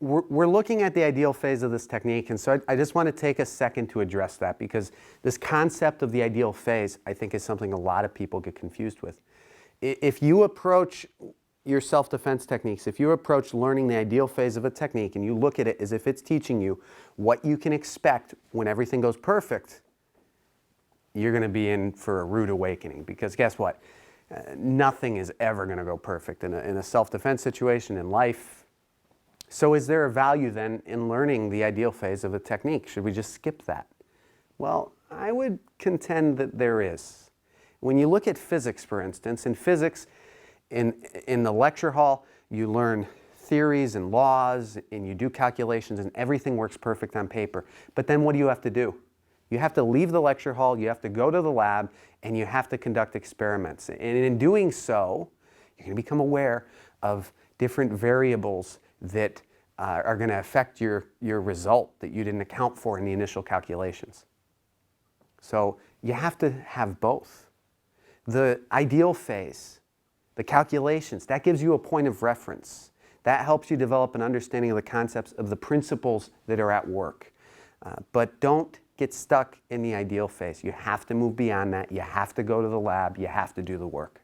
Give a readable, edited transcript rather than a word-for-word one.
we're looking at the ideal phase of this technique, and so I just want to take a second to address that, because this concept of the ideal phase, I think, is something a lot of people get confused with. If you approach your self-defense techniques, if you approach learning the ideal phase of a technique and you look at it as if it's teaching you what you can expect when everything goes perfect, you're going to be in for a rude awakening, because guess what? Nothing is ever going to go perfect in a self-defense situation in life. So is there a value then in learning the ideal phase of a technique? Should we just skip that? Well, I would contend that there is. When you look at physics, for instance, in physics, in the lecture hall, you learn theories and laws, and you do calculations, and everything works perfect on paper. But then what do you have to do? You have to leave the lecture hall, you have to go to the lab, and you have to conduct experiments. And in doing so, you're going to become aware of different variables that are going to affect your result that you didn't account for in the initial calculations. So you have to have both. The ideal phase, the calculations, that gives you a point of reference. That helps you develop an understanding of the concepts of the principles that are at work. But don't get stuck in the ideal phase. You have to move beyond that. You have to go to the lab. You have to do the work.